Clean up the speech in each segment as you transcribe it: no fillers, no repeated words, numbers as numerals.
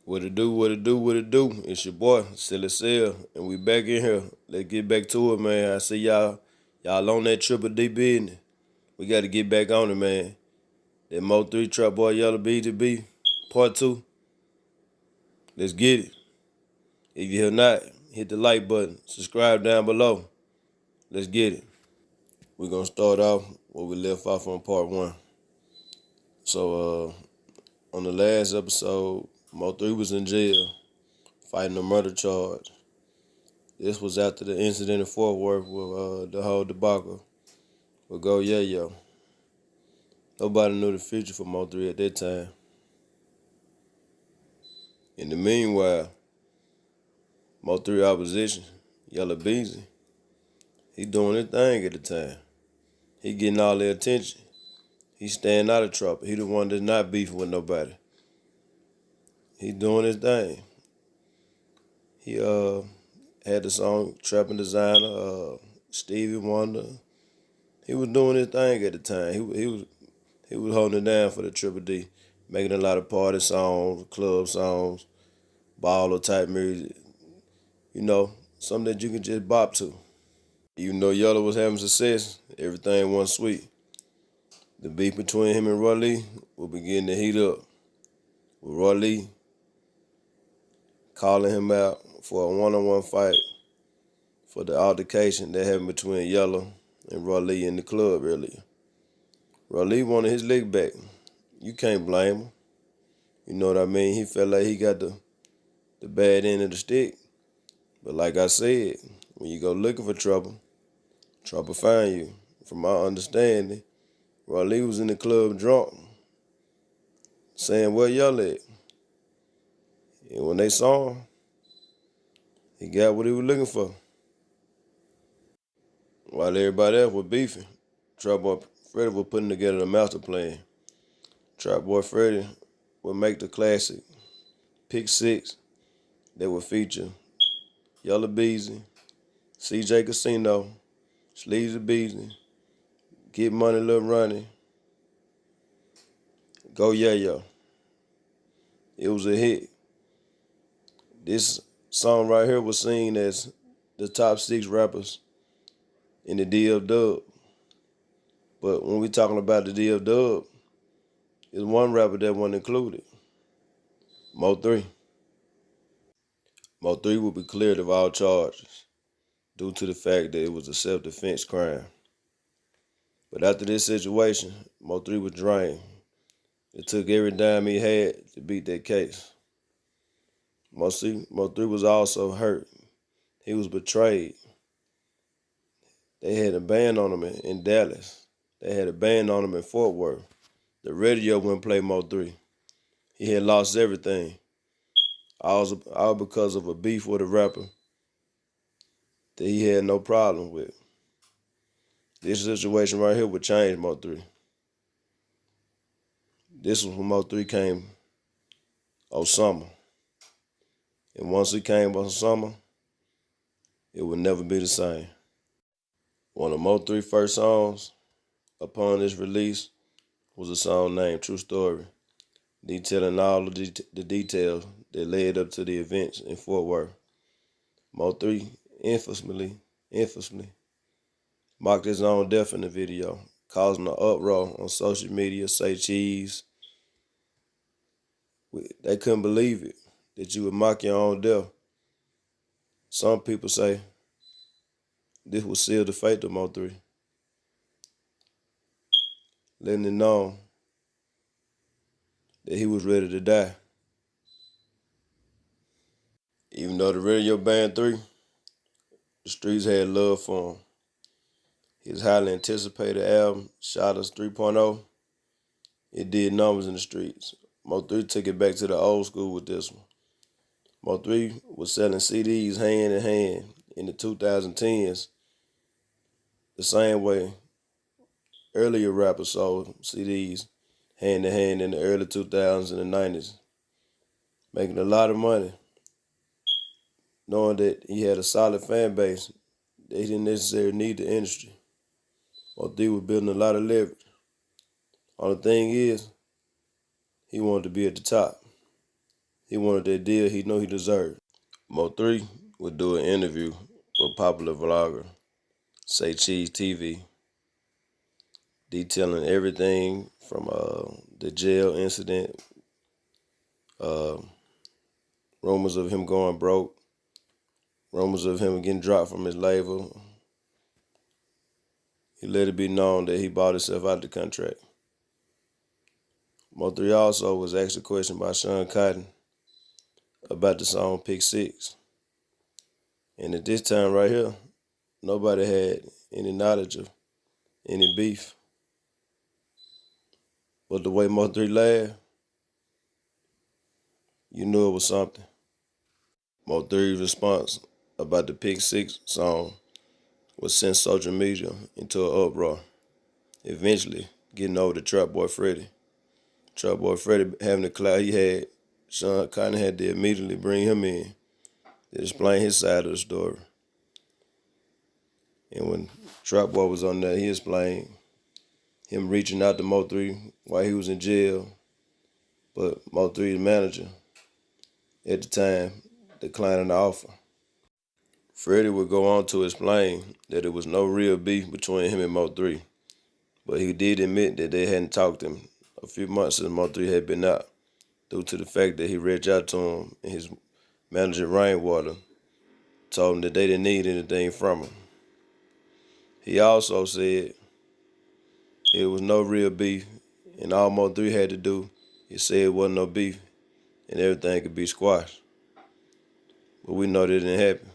What it do, what it do, what it do? It's your boy, Silly Cell, and we back in here. Let's get back to it, man. I see y'all on that Triple D business. We got to get back on it, man. That Mo3 Trap Boy Yella Beezy part 2. Let's get it. If you have not, hit the like button. Subscribe down below. Let's get it. We're going to start off where we left off on part 1. So, on the last episode, Mo3 was in jail fighting a murder charge. This was after the incident in Fort Worth with the whole debacle with Go Yayo. Nobody knew the future for Mo3 at that time. In the meanwhile, Mo3 opposition, Yella Beezy, he doing his thing at the time. He getting all the attention. He staying out of trouble. He the one that's not beefing with nobody. He doing his thing. He had the song Trapping Designer, Stevie Wonder. He was doing his thing at the time. He was holding it down for the Triple D, making a lot of party songs, club songs, baller type music. You know, something that you can just bop to. Even though Yella was having success, everything wasn't sweet. The beef between him and Roy Lee was beginning to heat up, with Roy Lee calling him out for a one-on-one fight for the altercation that happened between Yella and Roy Lee in the club earlier. Roy Lee wanted his lick back. You can't blame him. You know what I mean? He felt like he got the bad end of the stick. But like I said, when you go looking for trouble, trouble find you. From my understanding, Roy Lee was in the club drunk, saying, "Where y'all at?" And when they saw him, he got what he was looking for. While everybody else was beefing, Trap Boy Freddy was putting together a master plan. Trap Boy Freddy would make the classic Pick 6 that would feature Yella Beezy, CJ Casino, Sleazy Beezy, Get Money Lil Ronnie, Go Yayo. It was a hit. This song right here was seen as the top 6 rappers in the DF Dub. But when we talking about the DF Dub, there's one rapper that wasn't included, Mo3. Mo3 will be cleared of all charges due to the fact that it was a self-defense crime. But after this situation, Mo3 was drained. It took every dime he had to beat that case. Mo3 was also hurt. He was betrayed. They had a ban on him in Dallas. They had a ban on him in Fort Worth. The radio wouldn't play Mo3. He had lost everything. All because of a beef with a rapper that he had no problem with. This situation right here would change Mo3. This was when Mo3 came on summer. And once he came on summer, it would never be the same. One of Mo3 first songs upon its release was a song named True Story, detailing all of the details that led up to the events in Fort Worth. Mo3 infamously mocked his own death in the video, causing an uproar on social media. Say cheese. They couldn't believe it, that you would mock your own death. Some people say this would seal the fate of Mo3, letting it known that he was ready to die. Even though the radio banned 3, the streets had love for him. His highly anticipated album, Shotters 3.0, it did numbers in the streets. Mo3 took it back to the old school with this one. Mo3 was selling CDs hand in hand in the 2010s, the same way earlier rappers sold CDs hand in hand in the early 2000s and the 90s, making a lot of money, knowing that he had a solid fan base. They didn't necessarily need the industry. Mo3 was building a lot of leverage. Only thing is, he wanted to be at the top. He wanted that deal he knew he deserved. Mo3 would do an interview with popular vlogger Say Cheese TV, detailing everything from the jail incident, uh, rumors of him going broke, rumors of him getting dropped from his label. He let it be known that he bought himself out the contract. Mo3 also was asked a question by Sean Cotton about the song Pick Six. And at this time right here, nobody had any knowledge of any beef. But the way Mo3 laughed, you knew it was something. Mo3's response about the Pick Six song was sent social media into an uproar, eventually getting over to Trap Boy Freddy. Trap Boy Freddy having the clout he had, Sean Cotton had to immediately bring him in to explain his side of the story. And when Trap Boy was on there, he explained him reaching out to Mo3 while he was in jail, but Mo3's manager at the time declining the offer. Freddy would go on to explain that there was no real beef between him and Mo3, but he did admit that they hadn't talked to him a few months since Mo3 had been out, due to the fact that he reached out to him and his manager Rainwater told him that they didn't need anything from him. He also said it was no real beef, and all Mo3 had to do is say it wasn't no beef, and everything could be squashed. But we know that didn't happen.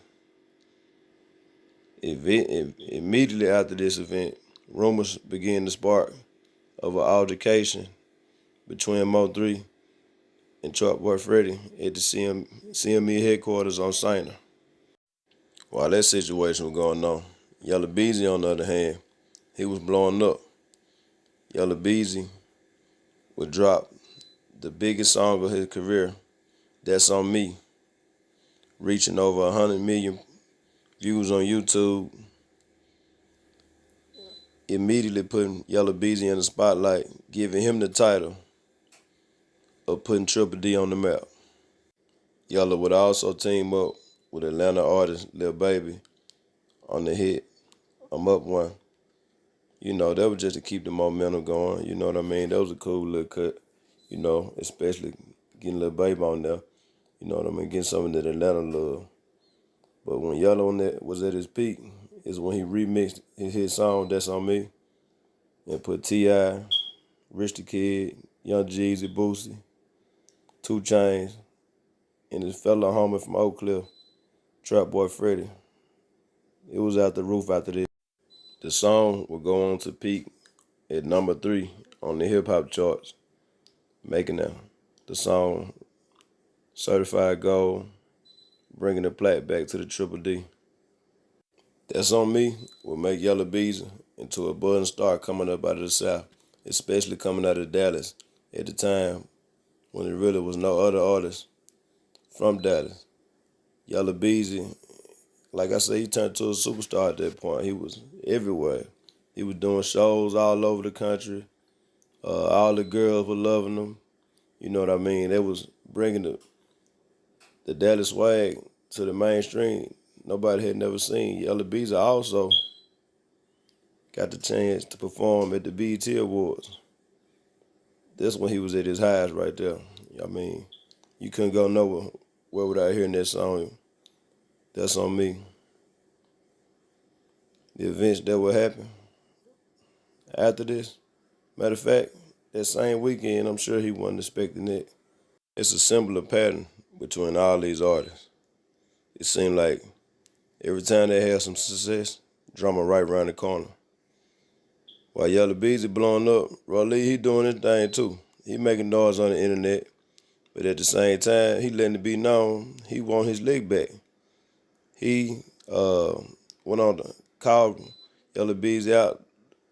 Immediately after this event, rumors began to spark of an altercation between Mo3 and Trap Boy Freddy at the CME headquarters on Sainer. While that situation was going on, Yella Beezy, on the other hand, he was blowing up. Yella Beezy would drop the biggest song of his career, That's On Me, reaching over 100 million views on YouTube, immediately putting Yella Beezy in the spotlight, giving him the title of putting Triple D on the map. Yella would also team up with Atlanta artist Lil Baby on the hit I'm Up One. You know, that was just to keep the momentum going. You know what I mean? That was a cool little cut, you know, especially getting Lil Baby on there. You know what I mean? Getting some of that Atlanta love. But when Yella was at his peak is when he remixed his song That's On Me and put T.I., Rich the Kid, Young Jeezy, Boosie, 2 Chainz, and his fellow homie from Oak Cliff, Trap Boy Freddy. It was out the roof after this. The song would go on to peak at number 3 on the hip-hop charts, making the song certified gold, bringing the plaque back to the Triple D. That's On Me will make Yella Beezy into a budding star coming up out of the South, especially coming out of Dallas at the time when there really was no other artists from Dallas. Yella Beezy, like I said, he turned to a superstar at that point. He was everywhere. He was doing shows all over the country. All the girls were loving him. You know what I mean? They was bringing the Dallas swag to the mainstream. Nobody had never seen. Yella Beezy also got the chance to perform at the BET Awards. That's when he was at his highest right there. I mean, you couldn't go nowhere without hearing that song. That's On Me. The events that would happen after this, matter of fact, that same weekend, I'm sure he wasn't expecting it. It's a similar pattern between all these artists. It seemed like every time they had some success, drama right around the corner. While Yella Beezy blowing up, Raleigh, he doing his thing too. He making noise on the internet, but at the same time, he letting it be known he want his lick back. He went on to call Yella Beezy out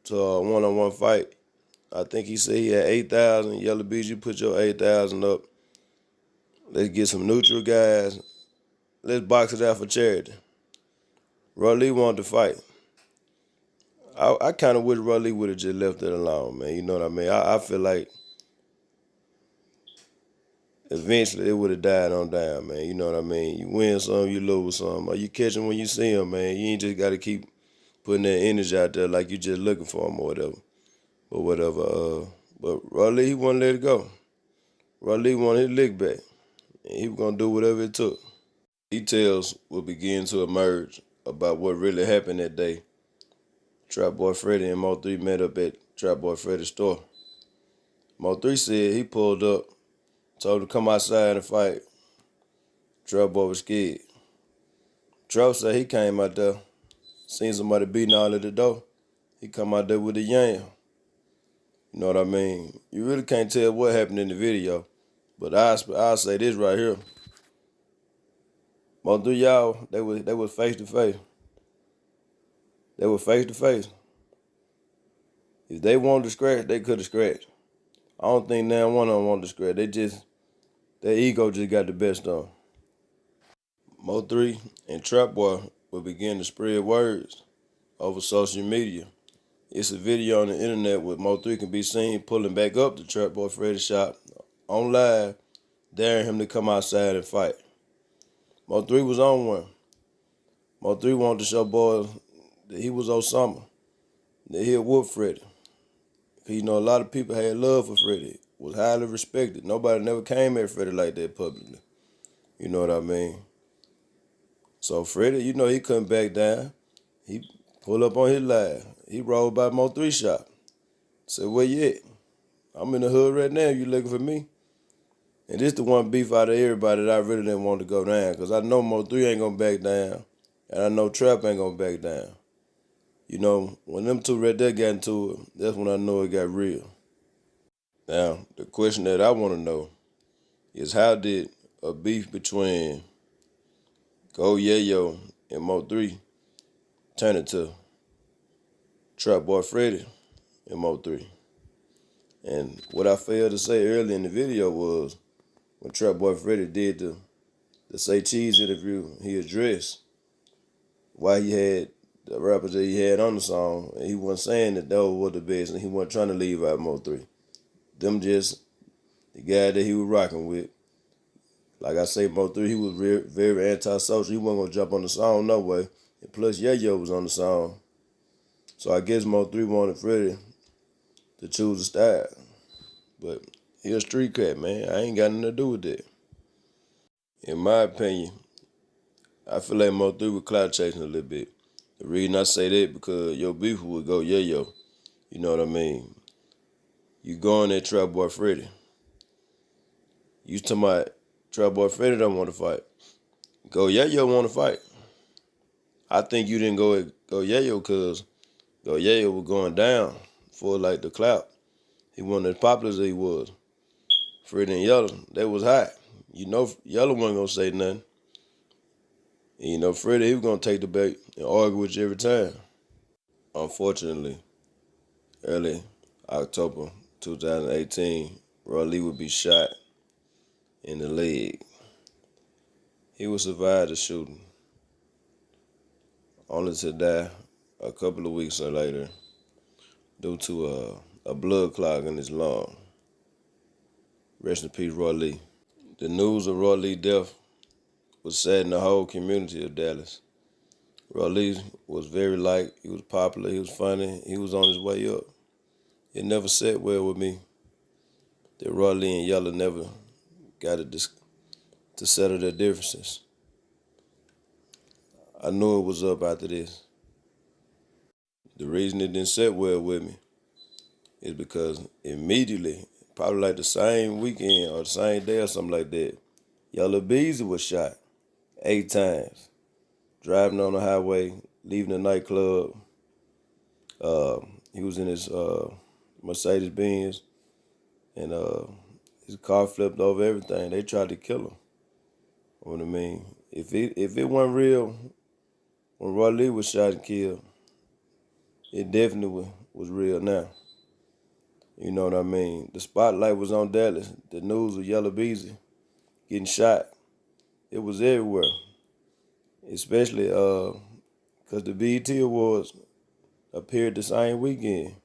to a one-on-one fight. I think he said he had 8,000. Yella Beezy, you put your 8,000 up. Let's get some neutral guys. Let's box it out for charity. Raleigh wanted to fight. I kind of wish Raleigh would have just left it alone, man. You know what I mean? I feel like eventually it would have died on down, man. You know what I mean? You win some, you lose some. Or you catch them when you see them, man. You ain't just got to keep putting that energy out there like you just looking for them or whatever. But whatever. But Riley, he wouldn't let it go. Riley wanted his lick back. And he was going to do whatever it took. Details will begin to emerge about what really happened that day. Trap Boy Freddy and Mo3 met up at Trap Boy Freddy's store. Mo3 said he pulled up, told him to come outside and fight. Trap Boy was scared. Trap said he came out there, seen somebody beating all at the door. He come out there with a yam. You know what I mean? You really can't tell what happened in the video, but I'll say this right here. Mo3 y'all, they was face to face. They were face to face. If they wanted to scratch, they could have scratched. I don't think now one of them wanted to scratch. Their ego just got the best of them. Mo3 and Trap Boy will begin to spread words over social media. It's a video on the internet where Mo3 can be seen pulling back up the Trap Boy Freddy shop on live, daring him to come outside and fight. Mo3 was on one. Mo3 wanted to show boys that he was on summer, that he'll whoop Freddy. You know, a lot of people had love for Freddy, was highly respected. Nobody never came at Freddy like that publicly. You know what I mean? So Freddy, you know, he couldn't back down. He pulled up on his live. He rolled by Mo3 shop. Said, where you at? I'm in the hood right now. You looking for me? And this the one beef out of everybody that I really didn't want to go down, because I know Mo3 ain't going to back down, and I know Trap ain't going to back down. You know, when them two right there got into it, that's when I know it got real. Now, the question that I want to know is, how did a beef between Go Yayo and Mo3 turn into Trap Boy Freddy and Mo3? And what I failed to say earlier in the video was, when Trap Boy Freddy did the Say Cheese interview, he addressed why he had the rappers that he had on the song, and he wasn't saying that those were the best, and he wasn't trying to leave out Mo3. Them just the guy that he was rocking with. Like I say, Mo3, he was very antisocial. He wasn't going to jump on the song no way. And plus, Yayo was on the song. So I guess Mo3 wanted Freddy to choose a style. But he a street cat, man. I ain't got nothing to do with that. In my opinion, I feel like Mo3 was clout chasing a little bit. The reason I say that, because your beef would Go Yayo. You know what I mean? You going at Trap Boy Freddy. You talking about Trap Boy Freddy don't want to fight. Go Yayo want to fight. I think you didn't go Yayo because Go Yayo was going down for like the clout. He wasn't as popular as he was. Freddy and Yella, they was hot. You know, Yella wasn't gonna say nothing. And you know, Freddy, he was gonna take the bait and argue with you every time. Unfortunately, early October 2018, Roy Lee would be shot in the leg. He would survive the shooting, only to die a couple of weeks later due to a blood clot in his lung. Rest in peace, Roy Lee. The news of Roy Lee's death was saddening the whole community of Dallas. Roy Lee was very liked, he was popular, he was funny, he was on his way up. It never sat well with me that Roy Lee and Yella never got it to settle their differences. I knew it was up after this. The reason it didn't sit well with me is because immediately, probably like the same weekend or the same day or something like that, Yella Beezy was shot 8 times. Driving on the highway, leaving the nightclub. He was in his Mercedes Benz, and his car flipped over everything. They tried to kill him. You know what I mean? If it wasn't real, when Roy Lee was shot and killed, it definitely was real now. You know what I mean? The spotlight was on Dallas. The news of Yella Beezy getting shot, it was everywhere. Especially because the BET Awards appeared the same weekend.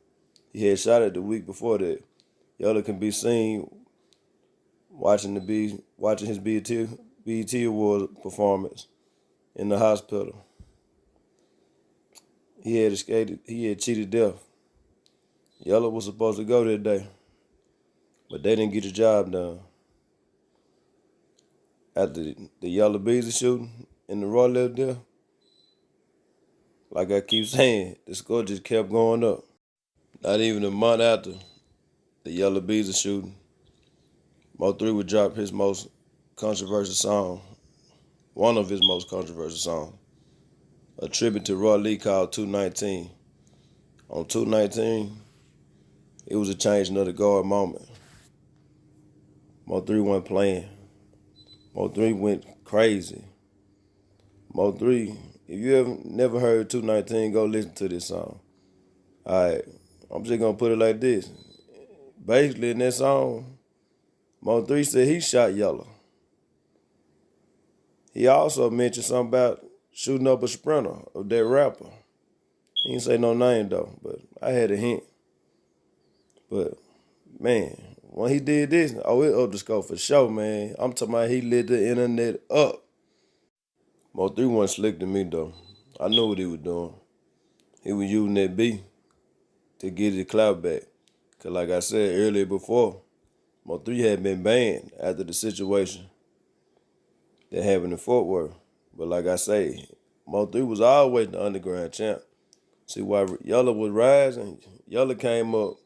He had shot it the week before that. Yella can be seen watching his BET Awards performance in the hospital. He had cheated death. Yella was supposed to go that day, but they didn't get the job done. After the Yella Beezy shooting in the raw left there, like I keep saying, the score just kept going up. Not even a month after the Yella Beezy shooting, Mo3 would drop his most controversial song, one of his most controversial songs, a tribute to Raw Lee called 219. On 219, it was a changing of the guard moment. Mo3 wasn't playing. Mo3 went crazy. Mo3, if you ever never heard 219, go listen to this song. Alright, I'm just gonna put it like this. Basically, in that song, Mo3 said he shot Yella. He also mentioned something about shooting up a sprinter of that rapper. He didn't say no name though, but I had a hint. But man, when he did this, it up the scope for sure, man. I'm talking about he lit the internet up. Mo3 wasn't slick to me though. I knew what he was doing. He was using that beat to get his clout back. Cause like I said earlier before, Mo3 had been banned after the situation that happened in Fort Worth. But like I say, Mo3 was always the underground champ. See why Yella was rising, Yella came up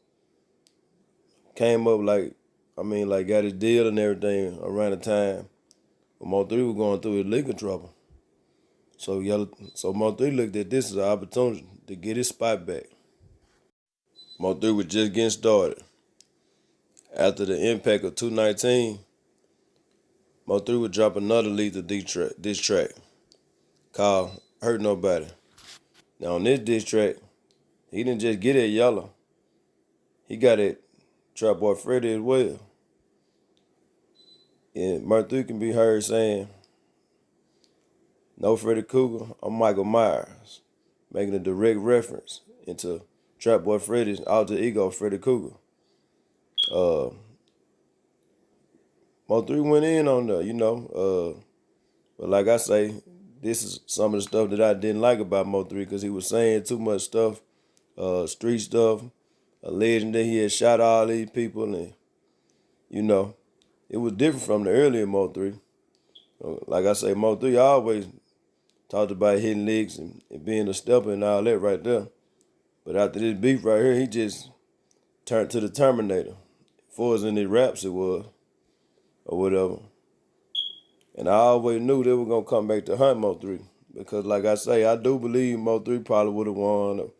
like got his deal and everything around the time when Mo3 was going through his legal trouble. So Mo3 looked at this as an opportunity to get his spot back. Mo3 was just getting started. After the impact of 219, Mo3 would drop another lethal diss track called Hurt Nobody. Now on this diss track, he didn't just get at Yella. He got at Trap Boy Freddy as well. And Mo3 can be heard saying, "No Freddy Cougar, I'm Michael Myers," making a direct reference into Trap Boy Freddy's alter ego, Freddy Cougar. Mo3 went in on that, but like I say, this is some of the stuff that I didn't like about Mo3 because he was saying too much stuff, street stuff, alleging that he had shot all these people, and it was different from the earlier Mo3. Like I say, Mo3 always talked about hitting licks and being a stepper and all that right there. But after this beef right here, he just turned to the Terminator. As far as in his raps it was, or whatever. And I always knew they were going to come back to hunt Mo3. Because like I say, I do believe Mo3 probably would have won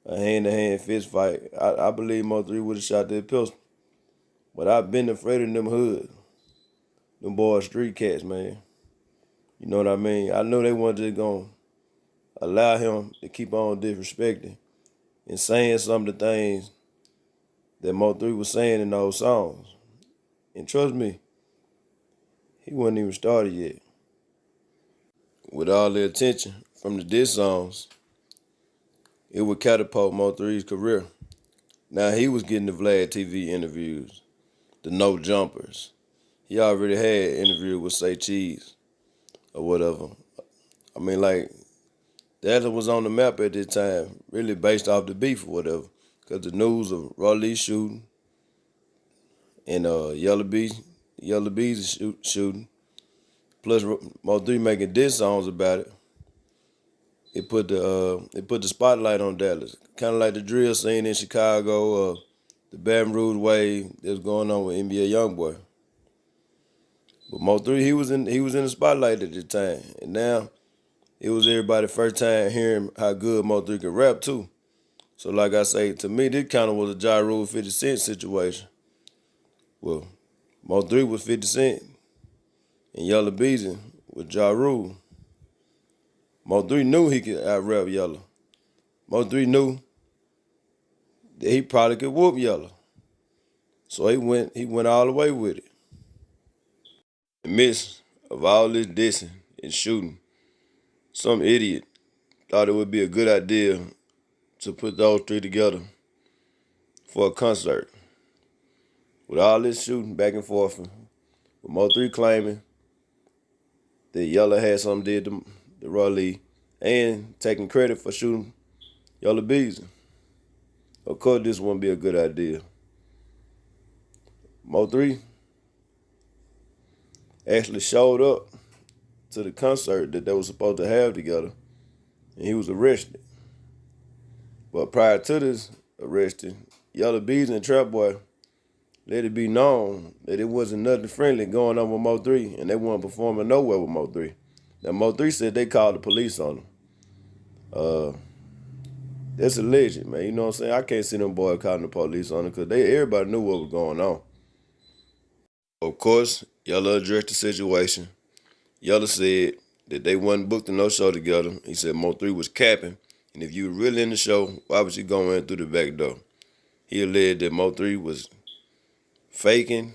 a hand-to-hand fist fight. I believe Mo3 would have shot that pistol. But I've been afraid of them hood. Them boys street cats, man. You know what I mean? I knew they weren't just going to allow him to keep on disrespecting and saying some of the things that Mo3 was saying in those songs. And trust me, he wasn't even started yet. With all the attention from the diss songs, it would catapult Mo3's career. Now he was getting the vladtv interviews, the no jumpers. He already had interviews with Say Cheese or whatever. I mean, like, that was on the map at this time, really based off the beef or whatever. Because the news of Raw Lee shooting and Yella Beezy shooting, plus Mo3 making diss songs about it, it put the spotlight on Dallas. Kind of like the drill scene in Chicago, the Baton Rouge wave that was going on with NBA YoungBoy. But Mo3, he was in the spotlight at the time, and now it was everybody's first time hearing how good Mo3 could rap too. So like I say, to me, this kind of was a Ja Rule 50 Cent situation. Well, Mo3 was 50 Cent, and Yella Beezy was Ja Rule. Mo3 knew he could out-rap Yella. Mo3 knew that he probably could whoop Yella. So he went all the way with it. In the midst of all this dissing and shooting, some idiot thought it would be a good idea to put those three together for a concert. With all this shooting back and forth, With Mo3 claiming that Yella had something did to Raleigh and taking credit for shooting Yella Beezy. Of course, this wouldn't be a good idea. Mo3 actually showed up to the concert that they were supposed to have together, and he was arrested. But prior to this arresting, Yella Beezy and Trap Boy let it be known that it wasn't nothing friendly going on with Mo3, and they weren't performing nowhere with Mo3. Now, Mo3 said they called the police on him. That's alleged, man. You know what I'm saying? I can't see them boys calling the police on him because everybody knew what was going on. Of course, Yella addressed the situation. Yella said that they wasn't booked in no show together. He said Mo3 was capping, and if you were really in the show, why was you going in through the back door? He alleged that Mo3 was faking,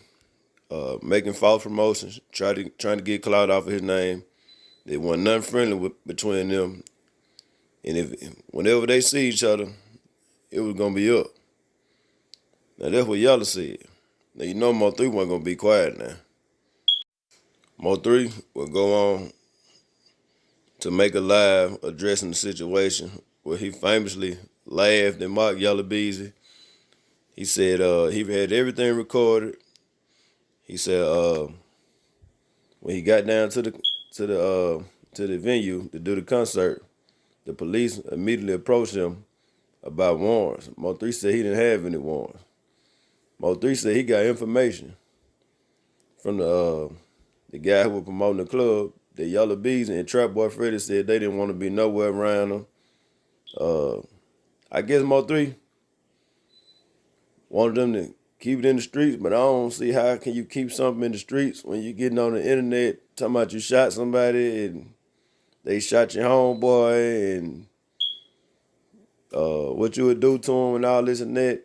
making false promotions, trying to get clout off of his name. There wasn't nothing friendly between them, and whenever they see each other, it was gonna be up. Now that's what Yella said. Now you know Mo3 wasn't gonna be quiet now. Mo3 will go on to make a live addressing the situation where he famously laughed and mocked Yella Beezy. He said he had everything recorded. He said when he got down to the venue to do the concert, the police immediately approached him about warrants. Mo3 said he didn't have any warrants. Mo3 said he got information from the guy who was promoting the club that Yella Beezy and Trap Boy Freddy said they didn't want to be nowhere around him. I guess Mo3 wanted them to keep it in the streets, but I don't see how can you keep something in the streets when you're getting on the internet talking about you shot somebody and they shot your homeboy and what you would do to him and all this and that.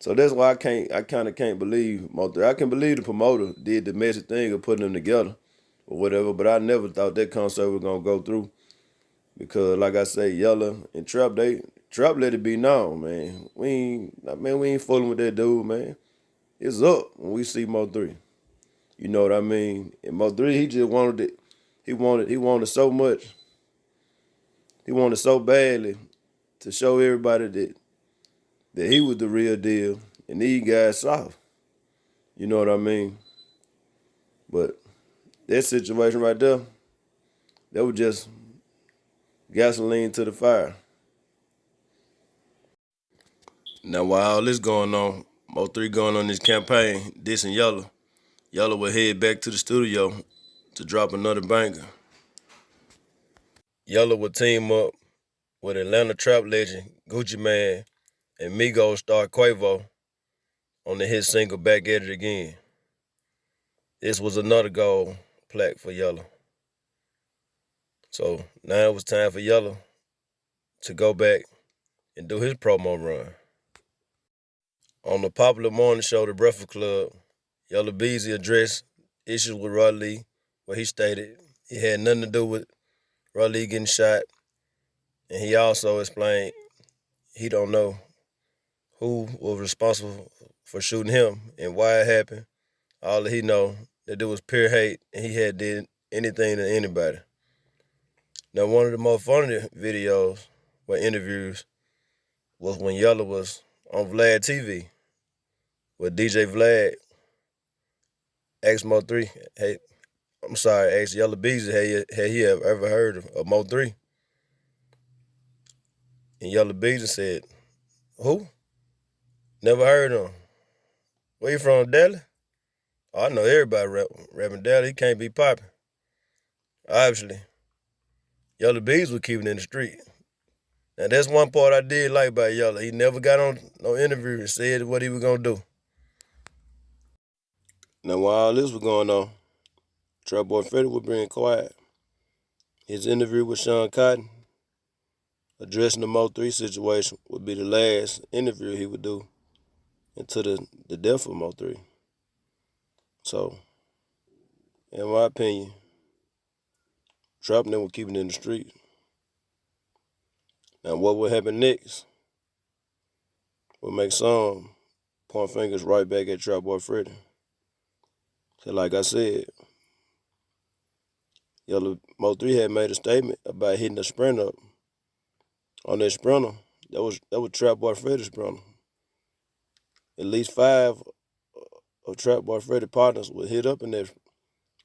So that's why I kind of can't believe Mo3. I can believe the promoter did the messy thing of putting them together or whatever, but I never thought that concert was gonna go through because, like I say, Yella and Trap let it be known, man. We ain't fooling with that dude, man. It's up when we see Mo3. You know what I mean? And Mo3, he just wanted it. He wanted so much. He wanted so badly to show everybody that he was the real deal, and these guys soft. You know what I mean? But that situation right there, that was just gasoline to the fire. Now, while all this going on, Mo3 going on this campaign, dissing Yella. Yella will head back to the studio to drop another banger. Yella will team up with Atlanta trap legend Gucci Man and Migos star Quavo on the hit single Back at It Again. This was another gold plaque for Yella. So now it was time for Yella to go back and do his promo run. On the popular morning show, The Breakfast Club, Yella Beezy addressed issues with Raleigh, where he stated it had nothing to do with Raleigh getting shot, and he also explained he don't know who was responsible for shooting him and why it happened. All that he know that there was pure hate and he had did anything to anybody. Now, one of the most funny videos or interviews was when Yella was on vladtv, where DJ Vlad asked Mo3, asked Yella Beezy had he ever heard of Mo3? And Yella Beezy said, who? Never heard of him. Where you from, Dallas? Oh, I know everybody rapping Dallas. He can't be popping. Obviously, Yella Beezy was keeping it in the street. Now, that's one part I did like about Yella. He never got on no interview and said what he was going to do. Now, while all this was going on, Trap Boy Freddy was being quiet. His interview with Sean Cotton addressing the Mo3 situation would be the last interview he would do until the death of Mo3. So, in my opinion, Trap and them were keeping it in the street. Now, what would happen next would make some point fingers right back at Trap Boy Freddy. So like I said, Mo3 had made a statement about hitting a sprint up. On that sprinter, that was Trap Boy Freddy's sprinter. At least 5 of Trap Boy Freddy partners would hit up in there,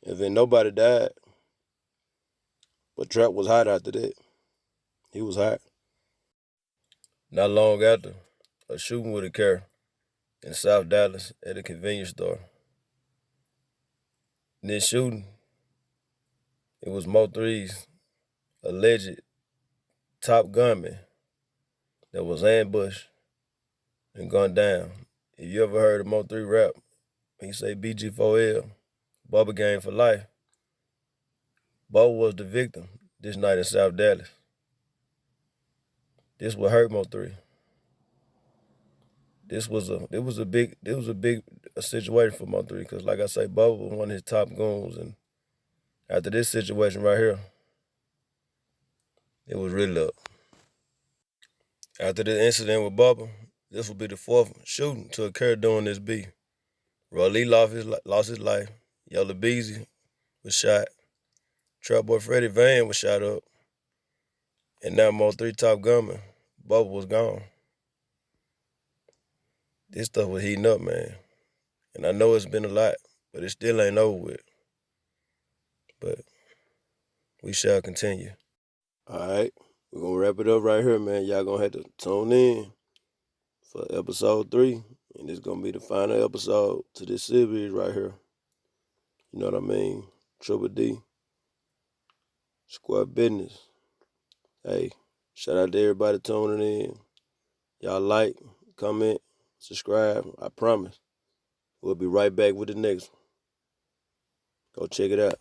and then nobody died. But Trap was hot after that. He was hot. Not long after, a shooting would occur in South Dallas at a convenience store. In this shooting, it was Mo3's alleged top gunman that was ambushed and gunned down. If you ever heard of Mo3 rap, he say BG4L, Bubba Game for life. Bubba was the victim this night in South Dallas. This would hurt Mo3. This was a big situation for Mo3 because, like I say, Bubba was one of his top goons, and after this situation right here, it was really up. After the incident with Bubba, this will be the 4th shooting to occur during this beef. Rollie lost his life. Yella Beezy was shot. Trap Boy Freddy van was shot up. And now Mo3 top gunman, Bubba, was gone. This stuff was heating up, man. And I know it's been a lot, but it still ain't over with. But we shall continue. All right, we're going to wrap it up right here, man. Y'all going to have to tune in for episode 3. And it's going to be the final episode to this series right here. You know what I mean? Triple D. Square business. Hey, shout out to everybody tuning in. Y'all like, comment, subscribe. I promise. We'll be right back with the next one. Go check it out.